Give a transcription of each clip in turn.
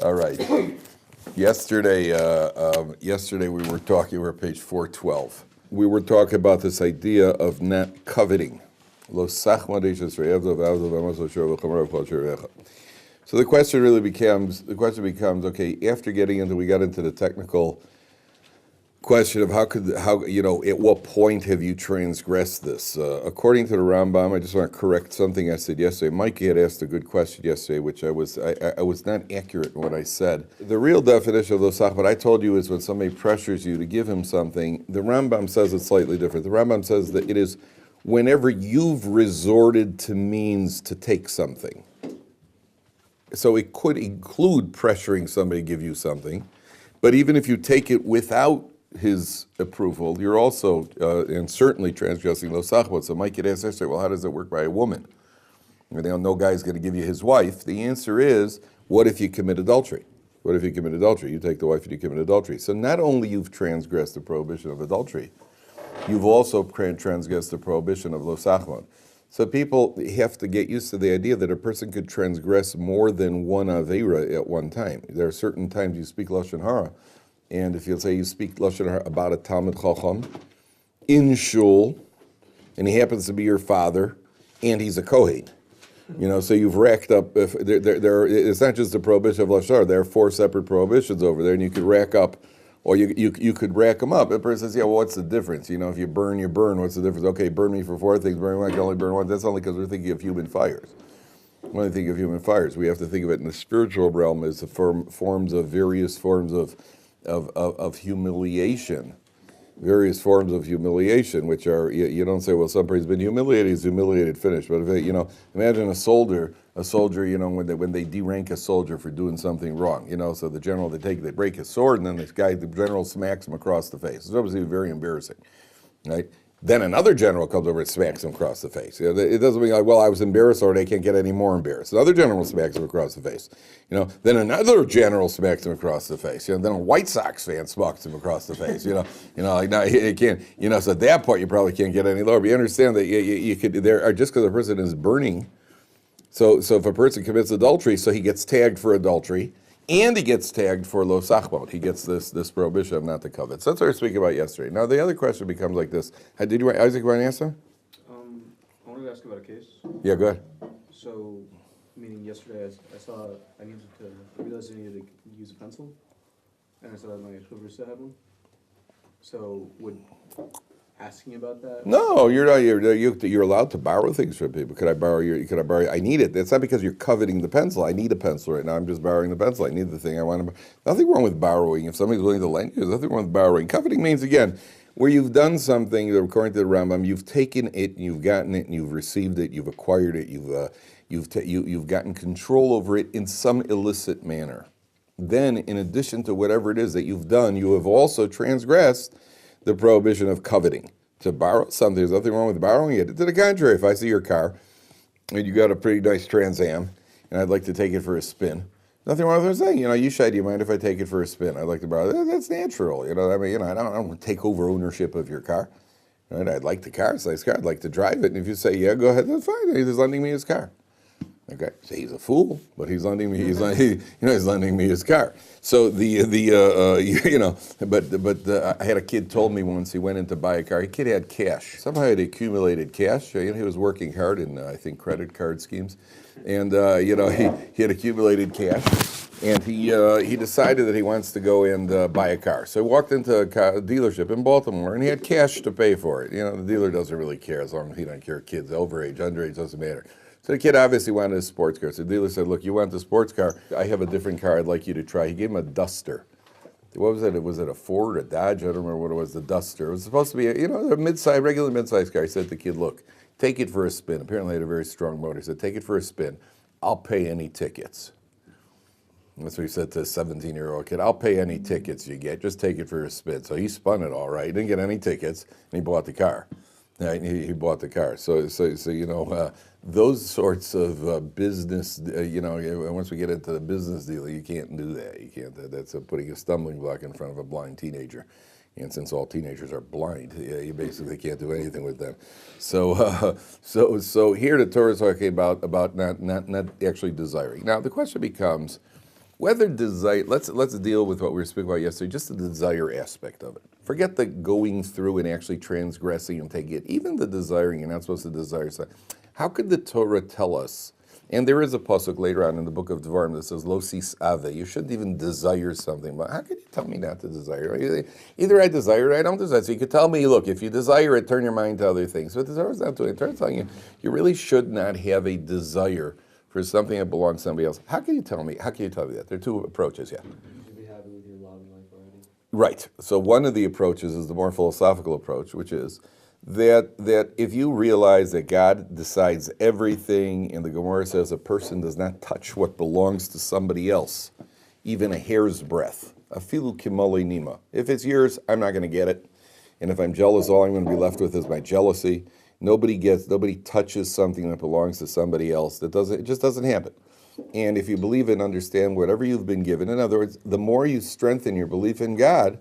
All right. Yesterday we were talking. We're page 412. We were talking about this idea of not coveting. So the question really becomes. Okay, after we got into the technical question of at what point have you transgressed this? According to the Rambam, I just want to correct something I said yesterday. Mikey had asked a good question yesterday, which I was not accurate in what I said. The real definition of losach, what I told you, is when somebody pressures you to give him something. The Rambam says it's slightly different. The Rambam says that it is whenever you've resorted to means to take something. So it could include pressuring somebody to give you something, but even if you take it without his approval, you're also, and certainly transgressing lo sachbot. So Mike could ask yesterday, well, how does it work by a woman? No guy's going to give you his wife. The answer is, what if you commit adultery? What if you commit adultery? You take the wife and you commit adultery. So not only you've transgressed the prohibition of adultery, you've also transgressed the prohibition of lo sachbot. So people have to get used to the idea that a person could transgress more than one aveira at one time. There are certain times you speak lashon hara, and if you'll say you speak lashon hara about a Talmid Chacham in shul, and he happens to be your father, and he's a Kohen, so you've racked up. It's not just the prohibition of lashon hara. There are 4 separate prohibitions over there, and you could rack up. Or you could rack them up. The person says, yeah, well, what's the difference? If you burn, you burn. What's the difference? Okay, burn me for 4 things. Burn me, I can only burn one. That's only because we're thinking of human fires. When we think of human fires, we have to think of it in the spiritual realm as various forms of humiliation. Various forms of humiliation, which are, you don't say, well, some person's been humiliated, he's humiliated, finished. But if imagine a soldier, when they derank a soldier for doing something wrong, so the general, they break his sword, and then the general smacks him across the face. It's obviously very embarrassing, right? Then another general comes over and smacks him across the face. It doesn't mean like, well, I was embarrassed, or they can't get any more embarrassed. Another general smacks him across the face. Then another general smacks him across the face. Then a White Sox fan smacks him across the face. Like now he can't. So at that point you probably can't get any lower. But you understand that you could. There are just because a person is burning. So if a person commits adultery, so he gets tagged for adultery. And he gets tagged for lo sachbot. He gets this prohibition of not to covet. So that's what we were speaking about yesterday. Now the other question becomes like this. Did you, Isaac, want to answer? I wanted to ask about a case. Yeah, go ahead. So, meaning yesterday I realized I needed to use a pencil, and I saw that my Chuvra had one. So would asking about that? No, you're not. You're allowed to borrow things from people. Could I borrow I need it. It's not because you're coveting the pencil. I need a pencil right now. I'm just borrowing the pencil. I need the thing I want to. Nothing wrong with borrowing. If somebody's willing to lend you, there's nothing wrong with borrowing. Coveting means, again, where you've done something, according to the Rambam, you've taken it, and you've gotten it, and you've received it, you've acquired it, you've gotten control over it in some illicit manner. Then, in addition to whatever it is that you've done, you have also transgressed the prohibition of coveting. To borrow something, there's nothing wrong with borrowing it. To the contrary, if I see your car, and you got a pretty nice Trans Am, and I'd like to take it for a spin, nothing wrong with saying, Yishai, do you mind if I take it for a spin? I'd like to borrow it. That's natural, I don't want to take over ownership of your car. Right? I'd like the car, it's a nice car, I'd like to drive it, and if you say, yeah, go ahead, that's fine, he's lending me his car. Okay, so he's a fool, but he's lending me. He's lending me his car. So I had a kid told me once he went in to buy a car. The kid had cash. Somehow he had accumulated cash. He was working hard in I think credit card schemes, and he had accumulated cash, and he decided that he wants to go and buy a car. So he walked into a dealership in Baltimore, and he had cash to pay for it. The dealer doesn't really care as long as he doesn't care. Kids, overage, underage, doesn't matter. So the kid obviously wanted a sports car. So the dealer said, look, you want the sports car? I have a different car I'd like you to try. He gave him a Duster. What was it? Was it a Ford, a Dodge? I don't remember what it was, the Duster. It was supposed to be a regular mid-size car. He said to the kid, look, take it for a spin. Apparently it had a very strong motor. He said, take it for a spin. I'll pay any tickets. That's what he said to a 17-year-old kid. I'll pay any tickets you get. Just take it for a spin. So he spun it all right. He didn't get any tickets, and he bought the car. Right? He bought the car. So those sorts of business, once we get into the business deal, you can't do that. You can't. That's putting a stumbling block in front of a blind teenager. And since all teenagers are blind, you basically can't do anything with them. So here the Torah is talking about not actually desiring. Now the question becomes, Whether desire, let's deal with what we were speaking about yesterday, just the desire aspect of it. Forget the going through and actually transgressing and taking it. Even the desiring, you're not supposed to desire. So how could the Torah tell us? And there is a pasuk later on in the book of Devarim that says, "Lo sis ave." You shouldn't even desire something. But how could you tell me not to desire? Either I desire it or I don't desire it. So you could tell me, look, if you desire it, turn your mind to other things. But the Torah's not doing it. The Torah's telling you, you really should not have a desire for something that belongs to somebody else. How can you tell me? How can you tell me that? There are two approaches, yeah. You should be happy with your lot in life already. Right. So one of the approaches is the more philosophical approach, which is that if you realize that God decides everything, and the Gemara says a person does not touch what belongs to somebody else, even a hair's breadth. Afilu kimoli nima. If it's yours, I'm not going to get it. And if I'm jealous, all I'm going to be left with is my jealousy. Nobody touches something that belongs to somebody else. It just doesn't happen. And if you believe and understand whatever you've been given, in other words, the more you strengthen your belief in God,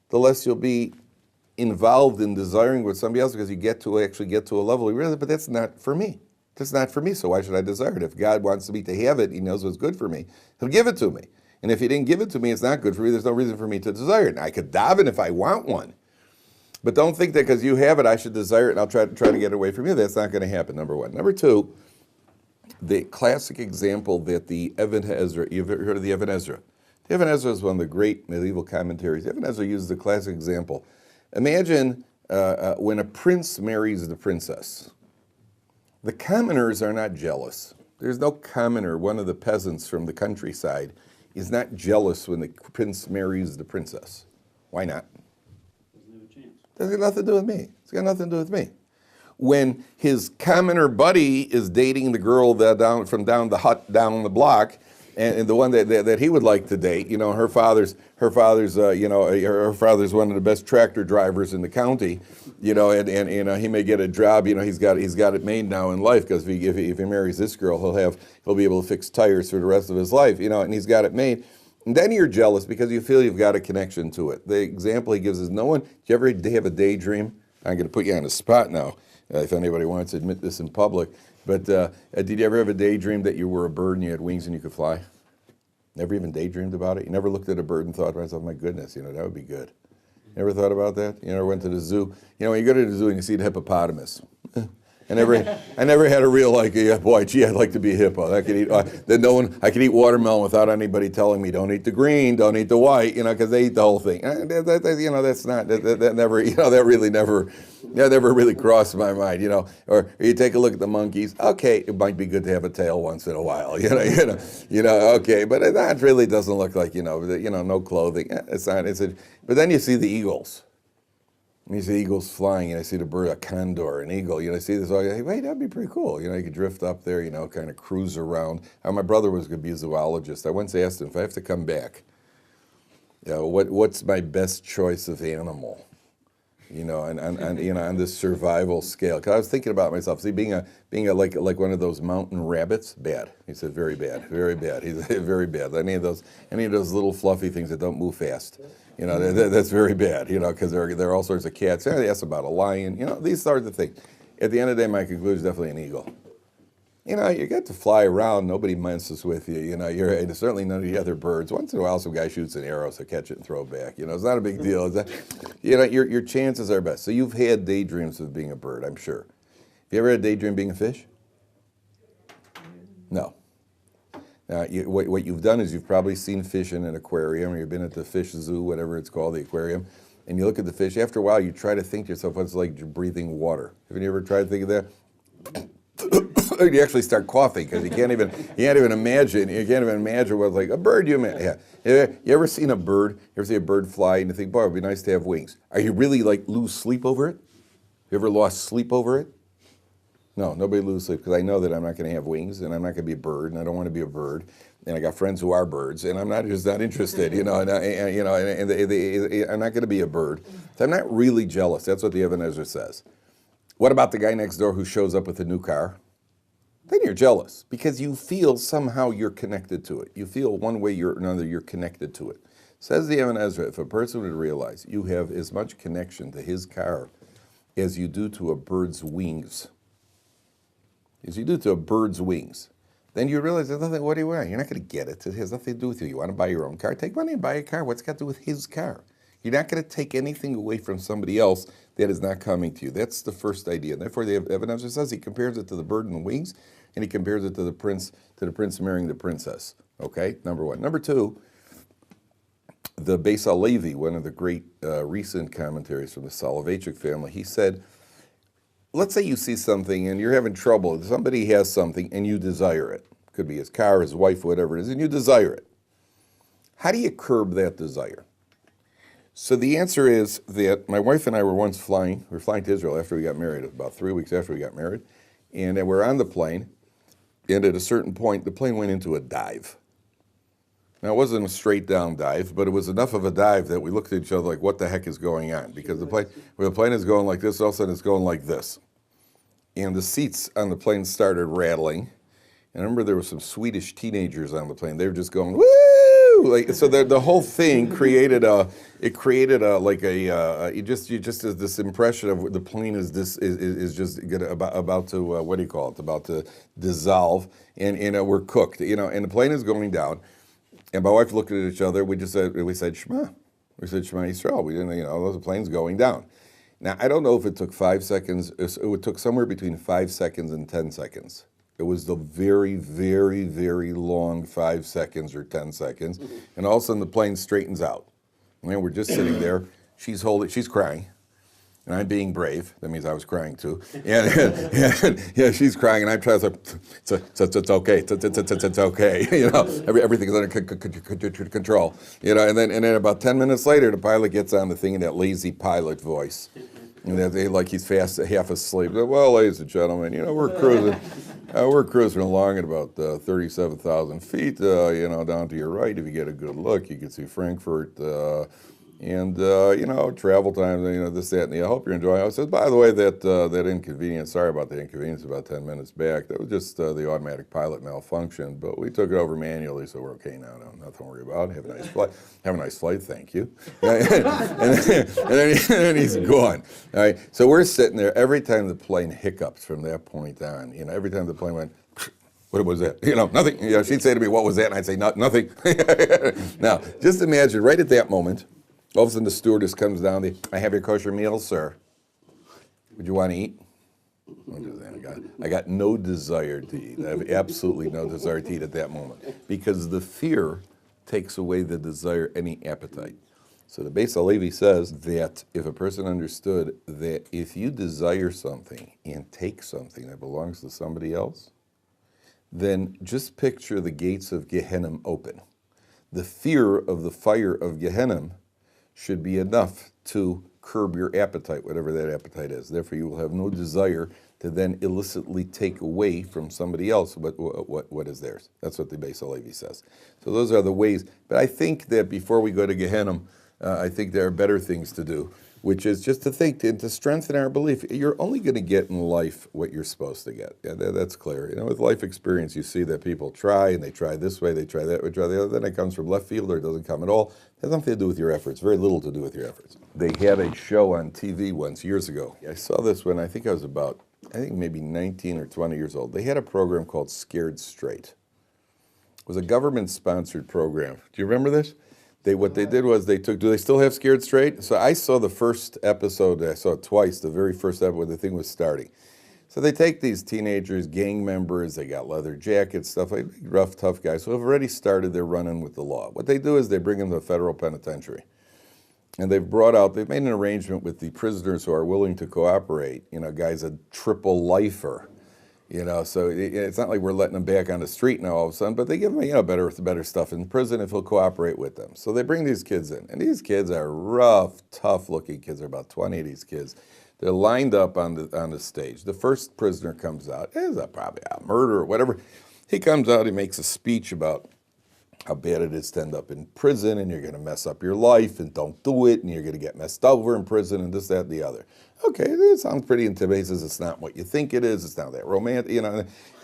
the less you'll be involved in desiring with somebody else, because you actually get to a level where you realize, but that's not for me. That's not for me, so why should I desire it? If God wants me to have it, he knows what's good for me, he'll give it to me. And if he didn't give it to me, it's not good for me, there's no reason for me to desire it. And I could daven if I want one. But don't think that because you have it, I should desire it and I'll try to get it away from you. That's not going to happen, number one. Number two, the classic example that the Even Ezra, you've heard of the Even Ezra? The Even Ezra is one of the great medieval commentaries. Even Ezra uses the classic example. Imagine when a prince marries the princess. The commoners are not jealous. There's no commoner, one of the peasants from the countryside, is not jealous when the prince marries the princess. Why not? That's got nothing to do with me. It's got nothing to do with me. When his commoner buddy is dating the girl from down the hut down the block, and the one that he would like to date, her father's one of the best tractor drivers in the county, and he may get a job, he's got it made now in life, because if he marries this girl, he'll be able to fix tires for the rest of his life, and he's got it made. And then you're jealous because you feel you've got a connection to it. The example he gives is do you ever have a daydream? I'm going to put you on the spot now, if anybody wants to admit this in public. But did you ever have a daydream that you were a bird and you had wings and you could fly? Never even daydreamed about it? You never looked at a bird and thought to myself, my goodness, that would be good. You ever thought about that? You never went to the zoo? When you go to the zoo and you see the hippopotamus. I never had a real boy, gee, I'd like to be a hippo. I could eat watermelon without anybody telling me, don't eat the green, don't eat the white, because they eat the whole thing. That never really crossed my mind, Or you take a look at the monkeys. Okay, it might be good to have a tail once in a while, okay, but that really doesn't look like, no clothing. It's not. But then you see the eagles. And you see eagles flying, and I see the bird, a condor, an eagle. I see this. I think, wait, that'd be pretty cool. You could drift up there, kind of cruise around. My brother was going to be a zoologist. I once asked him, if I have to come back, what's my best choice of animal? On this survival scale. Because I was thinking about myself. See, being like one of those mountain rabbits, bad. He said, very bad, very bad. He said, very bad. Any of those little fluffy things that don't move fast. That's very bad, because there are all sorts of cats. They asked about a lion, these sorts of things. At the end of the day, my conclusion is definitely an eagle. You get to fly around, nobody messes with you, you're certainly none of the other birds. Once in a while, some guy shoots an arrow, so catch it and throw it back. It's not a big deal. Your chances are best. So you've had daydreams of being a bird, I'm sure. Have you ever had a daydream being a fish? No. Now, what you've done is you've probably seen fish in an aquarium, or you've been at the fish zoo, whatever it's called, the aquarium, and you look at the fish. After a while, you try to think to yourself, what's like breathing water? Have you ever tried to think of that? You actually start coughing because you can't even imagine what's like a bird. You ever seen a bird? You ever see a bird fly and you think, boy, it'd be nice to have wings? Are you really lose sleep over it? You ever lost sleep over it? No, nobody loses sleep, because I know that I'm not going to have wings, and I'm not going to be a bird, and I don't want to be a bird, and I got friends who are birds, and I'm not interested, and I'm not going to be a bird. So I'm not really jealous. That's what the Even Ezra says. What about the guy next door who shows up with a new car? Then you're jealous, because you feel somehow you're connected to it. You feel one way or another you're connected to it. Says the Even Ezra, if a person would realize you have as much connection to his car as you do to a bird's wings, then you realize there's nothing, what do you want? You're not going to get it. It has nothing to do with you. You want to buy your own car? Take money and buy a car. What's it got to do with his car? You're not going to take anything away from somebody else that is not coming to you. That's the first idea. And therefore, the evidence says he compares it to the bird and the wings, and he compares it to the prince marrying the princess. Okay, number one. Number two, the Beis Halevi, one of the great recent commentaries from the Soloveitchik family, he said, let's say you see something and you're having trouble. Somebody has something and you desire it. Could be his car, his wife, whatever it is, and you desire it. How do you curb that desire? So the answer is that my wife and I were once flying. We were flying to Israel after we got married, about 3 weeks after we got married. And we're on the plane, and at a certain point, the plane went into a dive. Now, it wasn't a straight down dive, but it was enough of a dive that we looked at each other like, what the heck is going on? Because when the plane is going like this, all of a sudden it's going like this. And the seats on the plane started rattling. And I remember there were some Swedish teenagers on the plane. They were just going, woo! Like, so the whole thing created just this impression of the plane is just about to about to dissolve, and we're cooked, and the plane is going down. And my wife looked at each other. We said Shema. We said Shema Yisrael. We didn't, the plane's going down. Now, I don't know if it took 5 seconds. It took somewhere between 5 seconds and 10 seconds. It was the very, very, very long 5 seconds or 10 seconds. And all of a sudden, the plane straightens out. And we're just sitting there. She's crying. And I'm being brave. That means I was crying too. And yeah, she's crying, and I'm trying to say, it's okay. It's okay. Everything's under control. And then about 10 minutes later, the pilot gets on the thing in that lazy pilot voice. And they like he's fast, half asleep. Well, ladies and gentlemen, we're cruising. We're cruising along at about 37,000 feet. Down to your right, if you get a good look, you can see Frankfurt. Travel time, this, that, and the. I hope you're enjoying it. I said, by the way, that inconvenience, sorry about the inconvenience about 10 minutes back. That was just the automatic pilot malfunction, but we took it over manually, so we're okay now. Nothing to worry about. Have a nice flight. Have a nice flight, thank you. and then he's gone. All right, so we're sitting there. Every time the plane hiccups from that point on, every time the plane went, what was that? Nothing. She'd say to me, what was that? And I'd say, nothing. Now, just imagine right at that moment, all of a sudden the stewardess comes down, I have your kosher meal, sir. Would you want to eat? I got no desire to eat. I have absolutely no desire to eat at that moment. Because the fear takes away the desire, any appetite. So the Beis Halevi says that if a person understood that if you desire something and take something that belongs to somebody else, then just picture the gates of Gehenna open. The fear of the fire of Gehenna should be enough to curb your appetite, whatever that appetite is. Therefore, you will have no desire to then illicitly take away from somebody else what is theirs. That's what the Beis Halevi says. So those are the ways. But I think that before we go to Gehenna, I think there are better things to do, which is just to think and to strengthen our belief. You're only going to get in life what you're supposed to get. Yeah, that's clear. With life experience, you see that people try, and they try this way, they try that way, try the other. Then it comes from left field, or it doesn't come at all. It has nothing to do with your efforts. Very little to do with your efforts. They had a show on TV once, years ago. I saw this when I think I was maybe 19 or 20 years old. They had a program called Scared Straight. It was a government-sponsored program. Do you remember this? What they did was do they still have Scared Straight? So I saw the first episode, I saw it twice, the very first episode when the thing was starting. So they take these teenagers, gang members, they got leather jackets, stuff like rough, tough guys who have already started their run-in with the law. What they do is they bring them to a federal penitentiary. And they've made an arrangement with the prisoners who are willing to cooperate. Guy's a triple lifer. So it's not like we're letting them back on the street now all of a sudden, but they give them, better stuff in prison if he'll cooperate with them. So they bring these kids in, and these kids are rough, tough-looking kids. There are about 20 of these kids. They're lined up on the stage. The first prisoner comes out. It's probably a murder or whatever. He comes out. He makes a speech about how bad it is to end up in prison, and you're going to mess up your life, and don't do it, and you're going to get messed over in prison, and this, that, and the other. Okay, it sounds pretty intimidating. It's not what you think it is. It's not that romantic.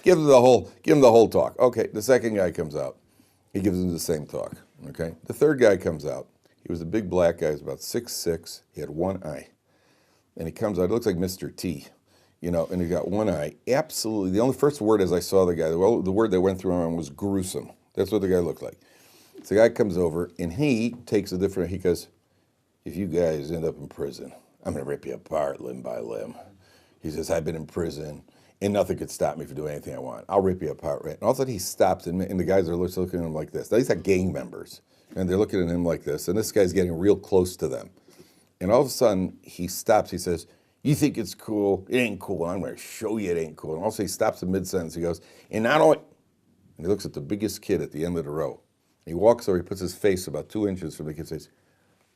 Give them the whole talk. Okay, the second guy comes out. He gives them the same talk. Okay, the third guy comes out. He was a big black guy. He was about 6'6". He had one eye, and he comes out. He looks like Mr. T. and he got one eye. Absolutely. The only first word as I saw the guy, well, the word that went through my mind was gruesome. That's what the guy looked like. So the guy comes over, and he takes a different, he goes, if you guys end up in prison, I'm going to rip you apart limb by limb. He says, I've been in prison, and nothing could stop me from doing anything I want. I'll rip you apart, right? And all of a sudden he stops, and the guys are looking at him like this. Now, these are gang members, and they're looking at him like this, and this guy's getting real close to them. And all of a sudden, he stops. He says, you think it's cool? It ain't cool. I'm going to show you it ain't cool. And also he stops in mid-sentence. He goes, and not only, and he looks at the biggest kid at the end of the row. He walks over, he puts his face about 2 inches from the kid, says,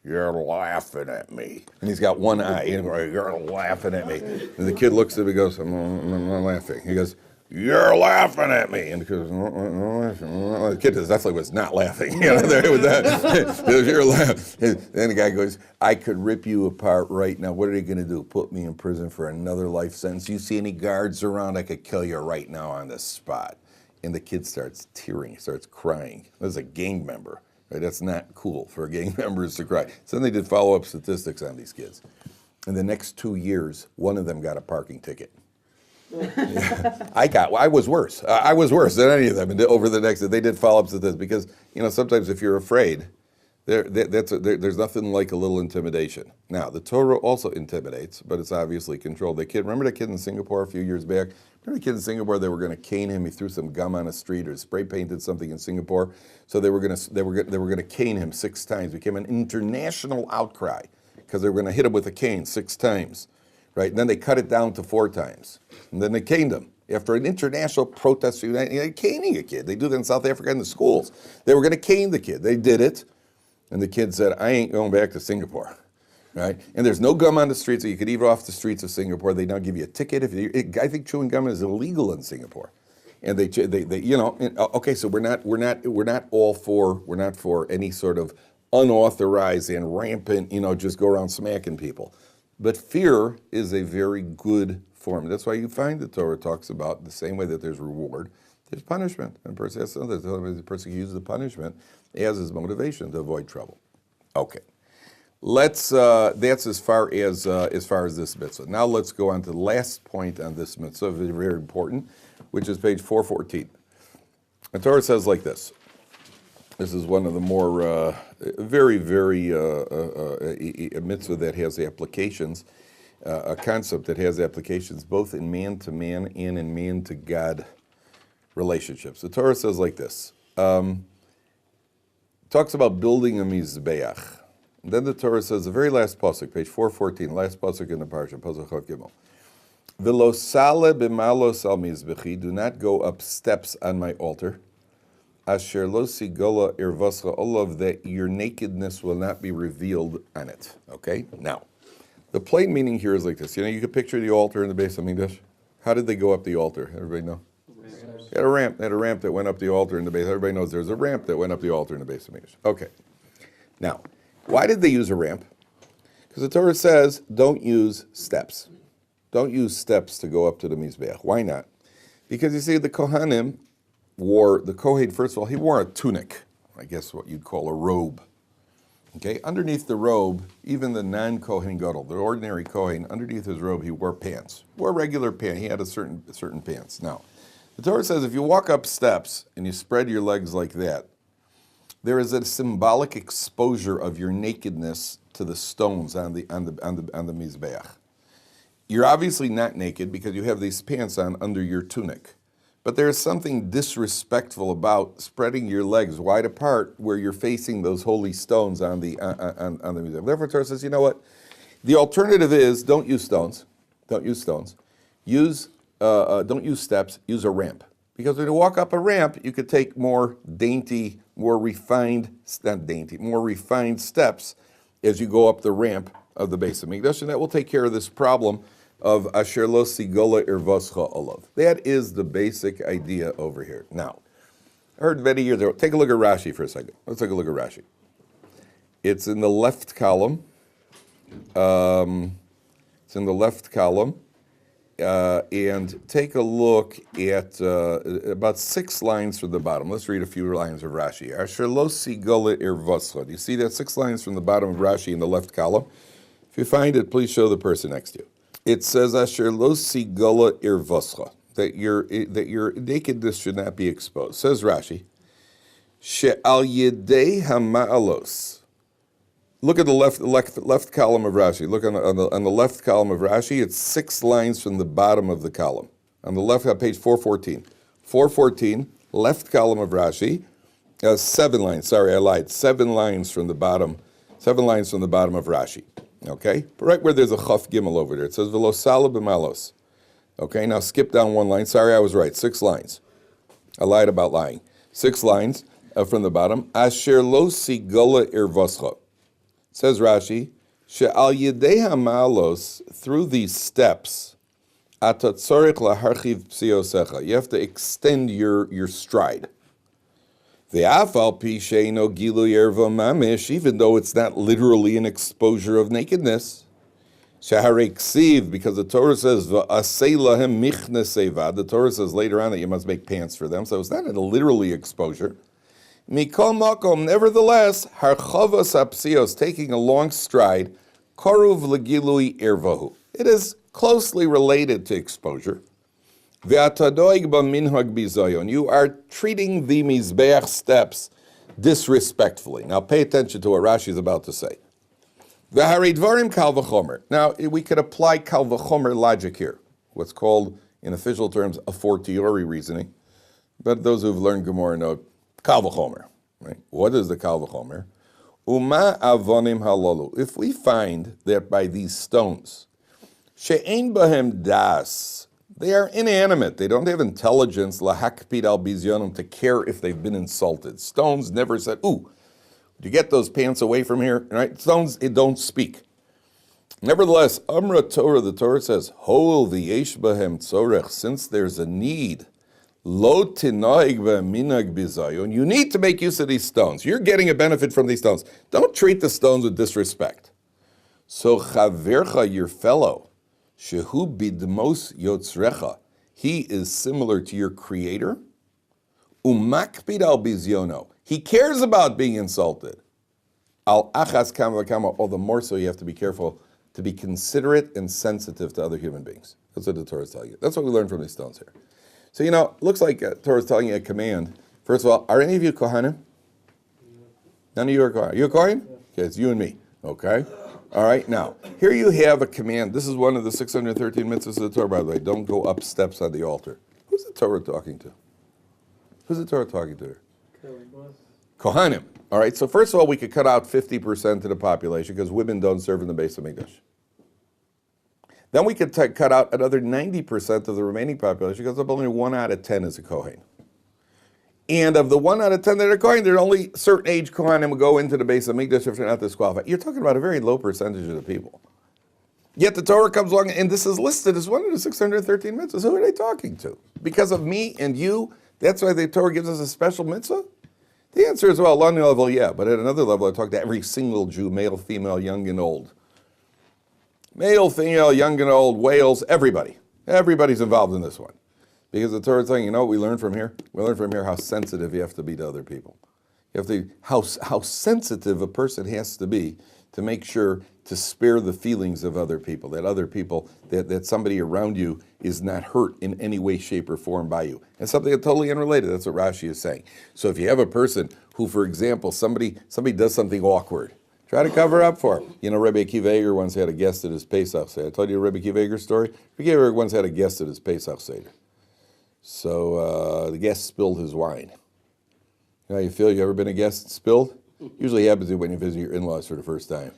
you're laughing at me. And he's got one eye. You're laughing at me. And the kid looks at him and goes, I'm not laughing. He goes, you're laughing at me. And the kid goes, no, I'm not laughing. The kid definitely was not laughing. There with that. He goes, you're laughing. Then the guy goes, I could rip you apart right now. What are they going to do? Put me in prison for another life sentence? You see any guards around? I could kill you right now on the spot. And the kid starts tearing, starts crying. That's a gang member. Right? That's not cool for gang members to cry. So then they did follow-up statistics on these kids. In the next 2 years, one of them got a parking ticket. I was worse. I was worse than any of them. And over the next, they did follow-up statistics because sometimes if you're afraid, there's nothing like a little intimidation. Now the Torah also intimidates, but it's obviously controlled. Remember the kid in Singapore a few years back? Remember the kid in Singapore? They were going to cane him. He threw some gum on a street or spray painted something in Singapore. So they were going to cane him 6 times. It became an international outcry because they were going to hit him with a cane 6 times. Right? And then they cut it down to 4 times. And then they caned him. After an international protest, caning a kid. They do that in South Africa in the schools. They were going to cane the kid. They did it. And the kid said, I ain't going back to Singapore. Right? And there's no gum on the streets, so you could eat off the streets of Singapore. They now give you a ticket. I think chewing gum is illegal in Singapore. And okay, so we're not for any sort of unauthorized and rampant, just go around smacking people. But fear is a very good form. That's why you find the Torah talks about the same way that there's reward, there's punishment. And the person uses the punishment as his motivation to avoid trouble. Okay, that's as far as this mitzvah. Now let's go on to the last point on this mitzvah, very, very important, which is page 414. The Torah says like this. This is one of the more very, very a mitzvah that has applications, a concept that has applications both in man to man and in man to God relationships. The Torah says like this. Talks about building a mizbeach. And then the Torah says, the very last pasuk, page 414, last pasuk in the parsha, pasuk Chav Gimel. V'lo sale b'malos al mizbechi, do not go up steps on my altar. Asher lo sigola irvascha olav, that your nakedness will not be revealed on it. Okay? Now, the plain meaning here is like this. You can picture the altar in the base of Mikdash. How did they go up the altar? Everybody know? They had a ramp. They had a ramp that went up the altar in the base. Everybody knows there's a ramp that went up the altar in the base of Mikdash. Okay. Now, why did they use a ramp? Because the Torah says, don't use steps. Don't use steps to go up to the Mizbeach. Why not? Because you see, the Kohanim the Kohen, first of all, he wore a tunic, I guess what you'd call a robe. Okay, underneath the robe, even the non-Kohen Gadol, the ordinary Kohen, underneath his robe, he wore pants. Wore regular pants. He had a certain pants. Now, the Torah says if you walk up steps and you spread your legs like that, there is a symbolic exposure of your nakedness to the stones on the Mizbeach. You're obviously not naked because you have these pants on under your tunic. But there is something disrespectful about spreading your legs wide apart where you're facing those holy stones on the Mizbeach. Therefore, Torah says, you know what? The alternative is don't use stones. Don't use stones. Don't use steps. Use a ramp. Because when you walk up a ramp, you could take more refined steps as you go up the ramp of the base of Mikdash, and that will take care of this problem of Asher lo sigola irvascha olav. That is the basic idea over here. Now, I heard many years ago, take a look at Rashi for a second. Let's take a look at Rashi. It's in the left column. And take a look at about 6 lines from the bottom. Let's read a few lines of Rashi. Asher lo sigola irvascha. Do you see that? 6 lines from the bottom of Rashi in the left column? If you find it, please show the person next to you. It says Asher lo sigala irvoscha, that your nakedness should not be exposed. Says Rashi, she'al yedei hama'alos. Look at the left column of Rashi. Look on the left column of Rashi. It's 6 lines from the bottom of the column. On the left, page 414. 414, left column of Rashi. 7 lines. Sorry, I lied. 7 lines from the bottom. 7 lines from the bottom of Rashi. Okay, right where there's a chaf gimel over there. It says velosala b'malos. Okay, now skip down 1 line. Sorry, I was right. 6 lines. I lied about lying. 6 lines from the bottom. Asher lo sigala irvascha. Says Rashi, she'al yedei hamalos, through these steps, ata tzorich laharchiv psiosecha. You have to extend your stride. Ve'afal pi she'eino gilu yerva mamish, even though it's not literally an exposure of nakedness. Sheharei ksiv, because the Torah says v'asei lahem michne seva. The Torah says later on that you must make pants for them, so it's not a literally exposure. Mikol makom, nevertheless, harchavas apsios, taking a long stride, koruv legilui irvahu. It is closely related to exposure. Ve'atadoig b'minhag bizayon. You are treating the mizbeach steps disrespectfully. Now pay attention to what Rashi is about to say. V'harei dvarim kal v'chomer. Now we could apply kal v'chomer logic here, what's called in official terms a fortiori reasoning. But those who've learned Gemara know Kal v'chomer, right? What is the kal v'chomer? Uma avonim halalu. If we find that by these stones, she'ein bahem das, they are inanimate, they don't have intelligence, lahakpid al bizyonim, to care if they've been insulted. Stones never said, ooh, would you get those pants away from here? Right? Stones, it don't speak. Nevertheless, Amra Torah, the Torah says, hol v'yesh bahem tzorech, since there's a need, lo tinaig v'minag bizayon, you need to make use of these stones. You're getting a benefit from these stones. Don't treat the stones with disrespect. So chavercha, your fellow, shehu bidmos yotzrecha, he is similar to your creator. Umakpid al bizyono, he cares about being insulted. Al achas kama v'kama, all the more so you have to be careful to be considerate and sensitive to other human beings. That's what the Torah is telling you. That's what we learn from these stones here. So, looks like Torah is telling you a command. First of all, are any of you Kohanim? None of you are Kohanim. You a Kohen? Okay, it's you and me. Okay? All right, now, here you have a command. This is one of the 613 mitzvahs of the Torah, by the way. Don't go up steps on the altar. Who's the Torah talking to? Who's the Torah talking to? Kohanim. All right, so first of all, we could cut out 50% of the population because women don't serve in the Beis Hamikdash. Then we could cut out another 90% of the remaining population because only 1 out of 10 is a Kohen. And of the 1 out of 10 that are Kohen, there are only certain age Kohanim who go into the Beis Hamikdash if they're not disqualified. You're talking about a very low percentage of the people. Yet the Torah comes along, and this is listed as one of the 613 mitzvahs. Who are they talking to? Because of me and you, that's why the Torah gives us a special mitzvah? The answer is, well, on one level, yeah. But at another level, I talk to every single Jew, male, female, young and old. Male, female, young and old, whales, everybody. Everybody's involved in this one. Because the Torah is saying, you know what we learn from here? We learn from here how sensitive you have to be to other people. You have to, how sensitive a person has to be to make sure to spare the feelings of other people, that somebody around you is not hurt in any way, shape, or form by you. And something totally unrelated, that's what Rashi is saying. So if you have a person who, for example, somebody does something awkward, try to cover up for him. You know, Rabbi Akiva Eiger once had a guest at his Pesach Seder. I told you the Rabbi Akiva Eiger story? Rabbi Akiva Eiger once had a guest at his Pesach Seder. So the guest spilled his wine. You know how you feel? You ever been a guest spilled? Usually happens when you visit your in-laws for the first time.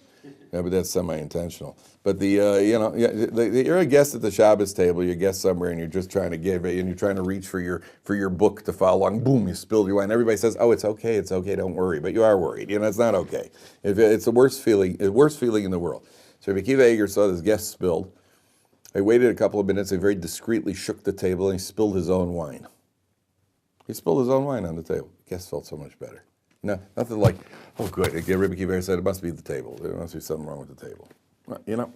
Yeah, but that's semi-intentional. But you're a guest at the Shabbos table, you're a guest somewhere, and you're just trying to give it, and you're trying to reach for your book to follow along. Boom, you spilled your wine. Everybody says, "Oh, it's okay, don't worry." But you are worried. You know, it's not okay. It's the worst feeling in the world. So Rabbi Akiva Eiger saw this guest spilled. He waited a couple of minutes. He very discreetly shook the table, and he spilled his own wine. He spilled his own wine on the table. The guest felt so much better. No, nothing like, oh, good. Rabbi Akiva Eiger said, it must be the table. There must be something wrong with the table. You know,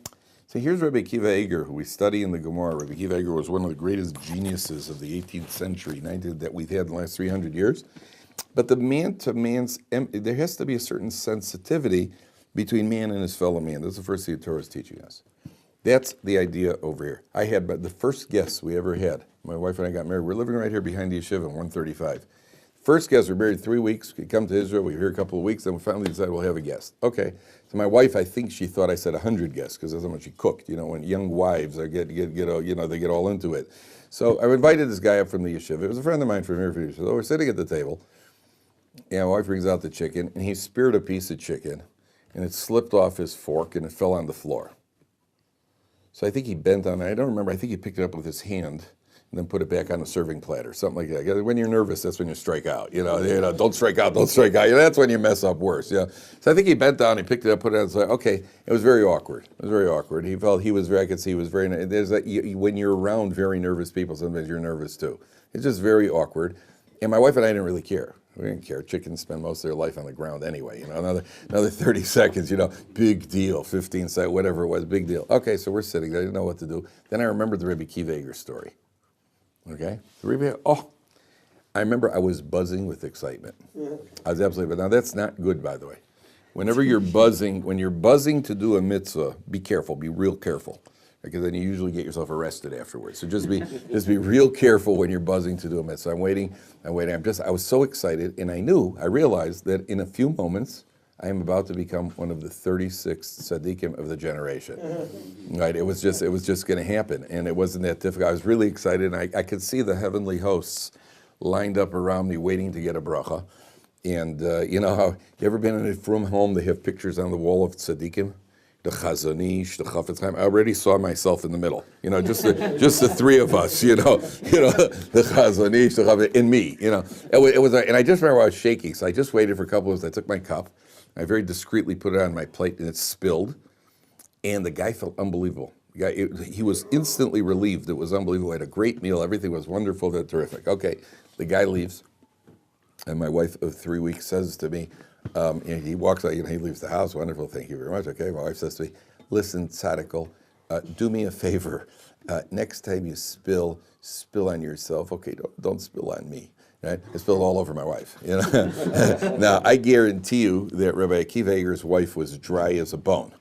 so here's Rabbi Akiva Eiger, who we study in the Gemara. Rabbi Akiva Eiger was one of the greatest geniuses of the 18th century, that we've had in the last 300 years. But the man-to-man's, there has to be a certain sensitivity between man and his fellow man. That's the first thing the Torah is teaching us. That's the idea over here. I had the first guest we ever had. My wife and I got married. We're living right here behind the yeshiva, 135. First guest, we're married 3 weeks. We come to Israel, we were here a couple of weeks, then we finally decided we'll have a guest. Okay. So my wife, I think she thought I said 100 guests because that's how much she cooked. You know, when young wives are they get all into it. So I invited this guy up from the yeshiva. It was a friend of mine from here. So we're sitting at the table, and my wife brings out the chicken, and he speared a piece of chicken, and it slipped off his fork, and it fell on the floor. So I think he bent on it. I don't remember. I think he picked it up with his hand and then put it back on the serving platter, something like that. When you're nervous, that's when you strike out. You know, don't strike out, don't strike out. You know, that's when you mess up worse. Yeah. So I think he bent down, he picked it up, put it on. It's like, okay. It was very awkward. It was very awkward. He felt he was very. I could see he was very. There's that when you're around very nervous people, sometimes you're nervous too. It's just very awkward. And my wife and I didn't really care. We didn't care. Chickens spend most of their life on the ground anyway. You know, another 30 seconds. You know, big deal. 15 seconds, whatever it was, big deal. Okay, so we're sitting there. I didn't know what to do. Then I remembered the Rabbi Kiva story. Okay, I remember I was buzzing with excitement. I was absolutely, but now that's not good, by the way. Whenever you're buzzing, when you're buzzing to do a mitzvah, be careful, be real careful, because then you usually get yourself arrested afterwards. So just be real careful when you're buzzing to do a mitzvah. I'm waiting. I was so excited, and I realized that in a few moments, I am about to become one of the 36 tzaddikim of the generation. Right? It was just going to happen, and it wasn't that difficult. I was really excited, and I could see the heavenly hosts lined up around me, waiting to get a bracha. And you know how you ever been in a frum home? They have pictures on the wall of tzaddikim, the Chazon Ish, the Chafetz Chaim. I already saw myself in the middle. You know, just the three of us. You know, the Chazon Ish, the Chafetz, and me. You know, it was, and I just remember I was shaking, so I just waited for a couple of minutes. I took my cup. I very discreetly put it on my plate, and it spilled. And the guy felt unbelievable. He was instantly relieved. It was unbelievable. I had a great meal. Everything was wonderful. They're terrific. Okay, the guy leaves, and my wife of 3 weeks says to me, and he walks out. You know, he leaves the house. Wonderful. Thank you very much. Okay, my wife says to me, "Listen, Tzadikal, do me a favor. Next time you spill on yourself. Okay, don't spill on me." Right? I spilled all over my wife. You know. Now I guarantee you that Rabbi Akiva wife was dry as a bone.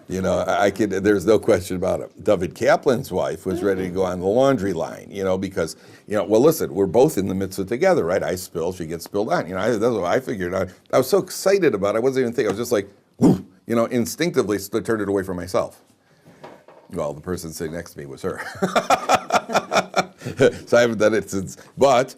You know, there's no question about it. David Kaplan's wife was ready to go on the laundry line. You know, because well, listen, we're both in the mitzvah together, right? I spill, she gets spilled on. You know, that's what I figured. I was so excited about it. I wasn't even thinking. I was just like, whoo, you know, instinctively turned it away from myself. Well, the person sitting next to me was her. So I haven't done it since. But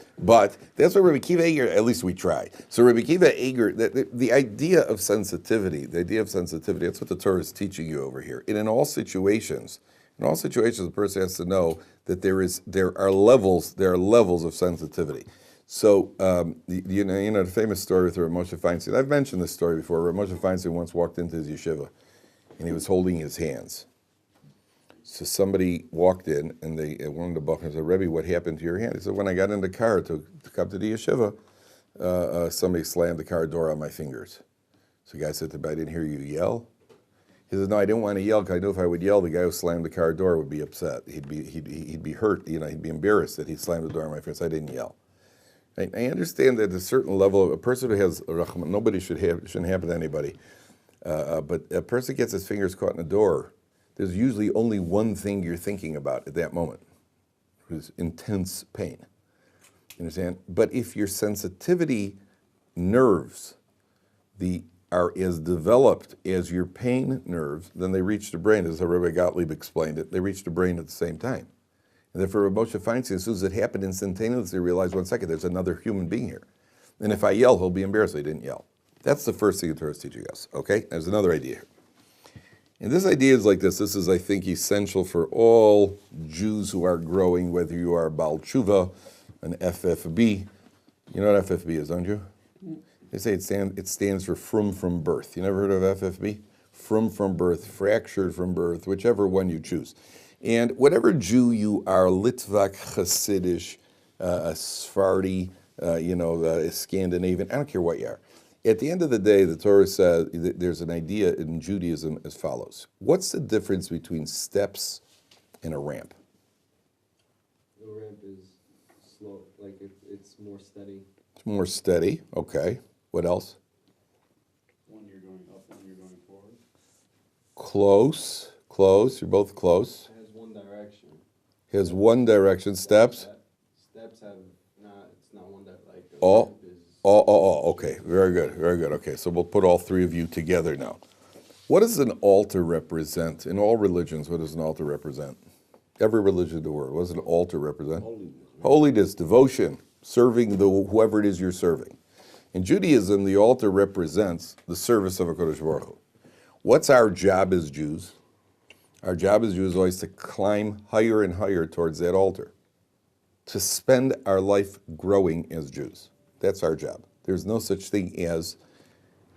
that's what Rabbi Kiva Eger, at least we try. So Rabbi Kiva Eger, the idea of sensitivity, that's what the Torah is teaching you over here. And in all situations, the person has to know that there are levels of sensitivity. So you know the famous story with Rav Moshe Feinstein. I've mentioned this story before. Rav Moshe Feinstein once walked into his yeshiva, and he was holding his hands. So somebody walked in, and one of the buffers said, "Rebbe, what happened to your hand?" He said, "When I got in the car to come to the yeshiva, somebody slammed the car door on my fingers." So the guy said to me, "I didn't hear you yell." He said, "No, I didn't want to yell because I knew if I would yell, the guy who slammed the car door would be upset. He'd be hurt. You know, he'd be embarrassed that he slammed the door on my face. I didn't yell." I understand that at a certain level, a person who has rachman, nobody shouldn't happen to anybody, but a person gets his fingers caught in the door. There's usually only one thing you're thinking about at that moment, which is intense pain. You understand? But if your sensitivity nerves are as developed as your pain nerves, then they reach the brain, as Rabbi Gottlieb explained it. They reach the brain at the same time. And therefore, Rav Moshe Feinstein, as soon as it happened instantaneously, realized, 1 second, there's another human being here. And if I yell, he'll be embarrassed I didn't yell. That's the first thing the Torah is teaching us. Okay? There's another idea here. And this idea is like this. This is, I think, essential for all Jews who are growing, whether you are Baal Tshuva, an FFB. You know what FFB is, don't you? They say it stands for from birth. You never heard of FFB? From birth, fractured from birth, whichever one you choose. And whatever Jew you are, Litvak, Hasidish, Sephardi, Scandinavian, I don't care what you are. At the end of the day, the Torah says there's an idea in Judaism as follows. What's the difference between steps and a ramp? The ramp is slow, like it's more steady. It's more steady, okay. What else? When you're going up and you're going forward. Close. Close. You're both close. It has one direction. Has one direction. Steps. Steps have not, it's not one that like the Oh. ramp is. Okay. Very good. Very good. Okay, so we'll put all three of you together now. What does an altar represent? In all religions, what does an altar represent? Every religion in the world, what does an altar represent? Holiness, devotion, serving whoever it is you're serving. In Judaism, the altar represents the service of HaKadosh Baruch Hu. What's our job as Jews? Our job as Jews is always to climb higher and higher towards that altar, to spend our life growing as Jews. That's our job. There's no such thing as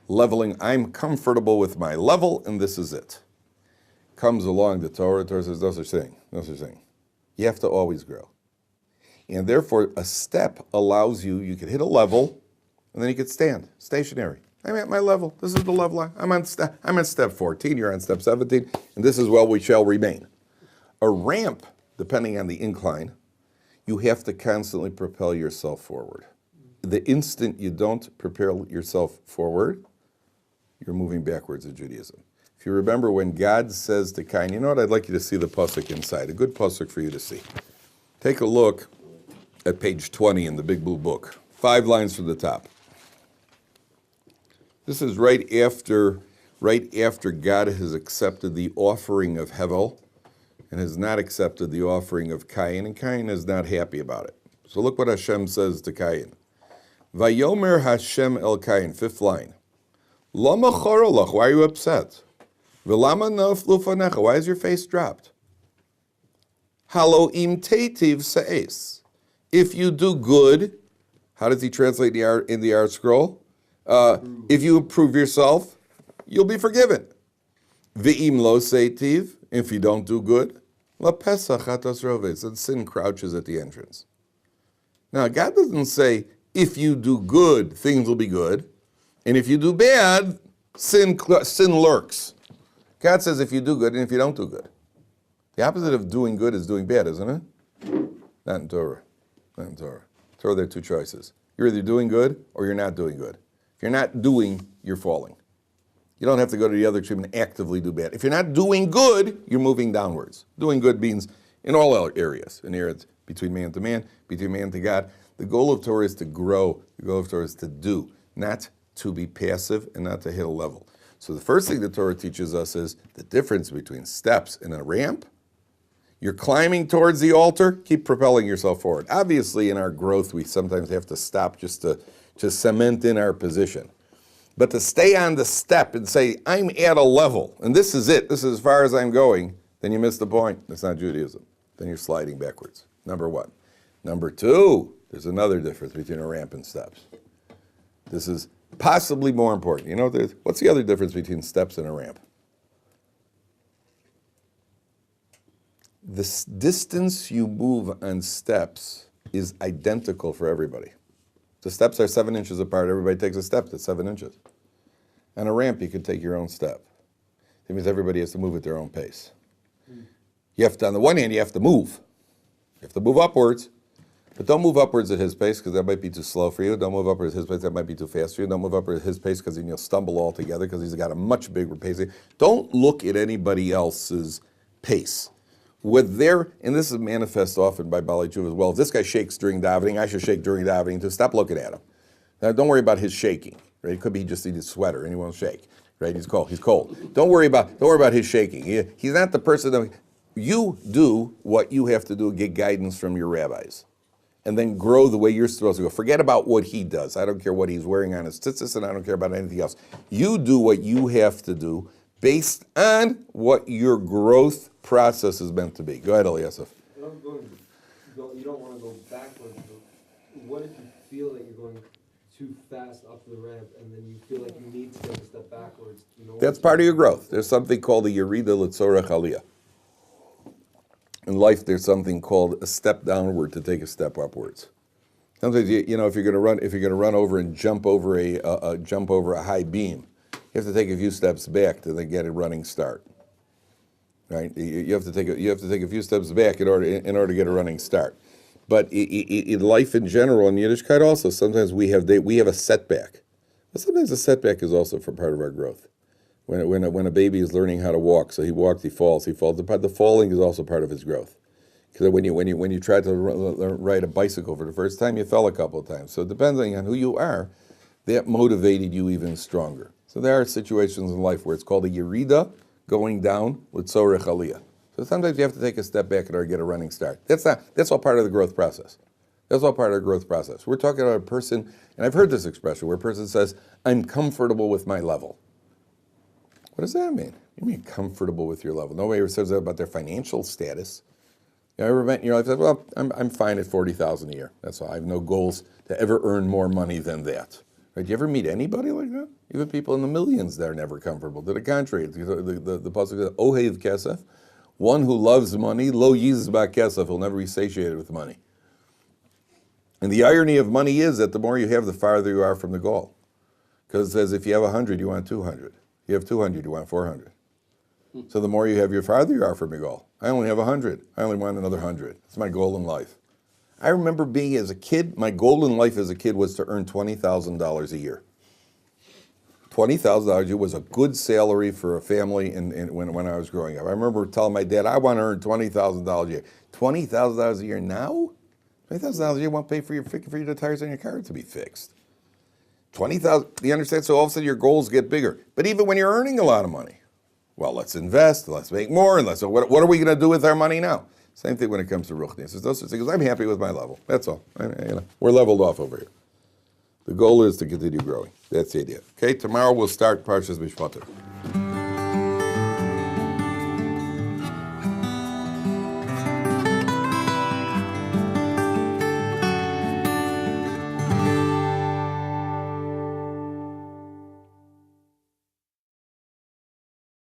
leveling. I'm comfortable with my level, and this is it. Comes along the Torah says no such thing, no such thing. You have to always grow. And therefore, a step allows you could hit a level, and then you could stand, stationary. I'm at my level. This is the level. I'm at step 14, you're on step 17, and this is where we shall remain. A ramp, depending on the incline, you have to constantly propel yourself forward. The instant you don't propel yourself forward, you're moving backwards in Judaism. If you remember when God says to Cain, you know what, I'd like you to see the pasuk inside, a good pasuk for you to see. Take a look at page 20 in the Big Blue Book, 5 lines from the top. This is right after God has accepted the offering of Hevel and has not accepted the offering of Cain, and Cain is not happy about it. So look what Hashem says to Cain. Vayomer Hashem el Cain, 5th line. Lama chorolach, why are you upset? V'lama naflu fanecha, why is your face dropped? Halo im tetiv se'es. If you do good, how does he translate in the art scroll? If you improve yourself, you'll be forgiven. V'im lo se'tiv, if you don't do good, la pesach atas roves, and sin crouches at the entrance. Now, God doesn't say, if you do good, things will be good. And if you do bad, sin lurks. God says if you do good and if you don't do good. The opposite of doing good is doing bad, isn't it? Not in Torah. Not in Torah. Torah, there are 2 choices. You're either doing good or you're not doing good. If you're not doing, you're falling. You don't have to go to the other extreme and actively do bad. If you're not doing good, you're moving downwards. Doing good means in all areas. In areas between man to man, between man to God. The goal of Torah is to grow. The goal of Torah is to do, not to be passive and not to hit a level. So the first thing the Torah teaches us is the difference between steps and a ramp. You're climbing towards the altar, keep propelling yourself forward. Obviously, in our growth, we sometimes have to stop just to cement in our position. But to stay on the step and say, I'm at a level, and this is it, this is as far as I'm going, then you miss the point. That's not Judaism. Then you're sliding backwards, number 1. Number 2, there's another difference between a ramp and steps. This is possibly more important. You know, what's the other difference between steps and a ramp? The distance you move on steps is identical for everybody. The steps are 7 inches apart. Everybody takes a step that's 7 inches. On a ramp, you can take your own step. It means everybody has to move at their own pace. You have to, on the one hand, you have to move. You have to move upwards. But don't move upwards at his pace because that might be too slow for you. Don't move upwards at his pace, that might be too fast for you. Don't move upwards at his pace because then you'll stumble altogether because he's got a much bigger pace. Don't look at anybody else's pace. With their, and this is manifest often by Bali Tshuva as well, if this guy shakes during davening, I should shake during davening too. Stop looking at him. Now, don't worry about his shaking, right? It could be he just needs a sweater and he won't shake, right? He's cold. Don't worry about his shaking. He's not the person that, you do what you have to do, get guidance from your rabbis. And then grow the way you're supposed to go. Forget about what he does. I don't care what he's wearing on his tzitzis, and I don't care about anything else. You do what you have to do based on what your growth process is meant to be. Go ahead, Eliasif. You don't want to go backwards. But what if you feel that you're going too fast up the ramp, and then you feel like you need to take a step backwards? That's part of your growth. There's something called the Yerida L'Tzorech Aliyah. In life, there's something called a step downward to take a step upwards. Sometimes, if you're going to run over and jump over a high beam, you have to take a few steps back to then get a running start. Right? You have to take a few steps back in order to get a running start. But in life in general, in Yiddishkeit also, sometimes we have a setback. But sometimes a setback is also for part of our growth. When a baby is learning how to walk, so he walks, he falls. The falling is also part of his growth. Because when you try to ride a bicycle for the first time, you fell a couple of times. So depending on who you are, that motivated you even stronger. So there are situations in life where it's called a yerida, going down, with tzorech aliyah. So sometimes you have to take a step back in order to get a running start. That's all part of the growth process. That's all part of the growth process. We're talking about a person, and I've heard this expression, where a person says, I'm comfortable with my level. What does that mean? You mean comfortable with your level? Nobody ever says that about their financial status. You ever met in your life said, well, I'm fine at $40,000 a year. That's all. I have no goals to ever earn more money than that. Right? Do you ever meet anybody like that? Even people in the millions that are never comfortable. To the contrary, the pasuk says, Ohev kesef, one who loves money, lo yizba kesef, will never be satiated with money. And the irony of money is that the more you have, the farther you are from the goal. Because it says if you have 100, you want 200. If you have 200, you want 400. So the more you have, your farther you are from your goal. I only have 100. I only want another 100. That's my goal in life. I remember being as a kid, my goal in life as a kid was to earn $20,000 a year. $20,000 a year was a good salary for a family when I was growing up. I remember telling my dad, I want to earn $20,000 a year. $20,000 a year now? $20,000 a year won't pay for your tires on your car to be fixed. $20,000, you understand? So all of a sudden your goals get bigger. But even when you're earning a lot of money, well, let's invest, let's make more, and so what are we going to do with our money now? Same thing when it comes to ruchnius. There's no such thing as I'm happy with my level. That's all. We're leveled off over here. The goal is to continue growing. That's the idea. Okay, tomorrow we'll start Parshas Mishpatim.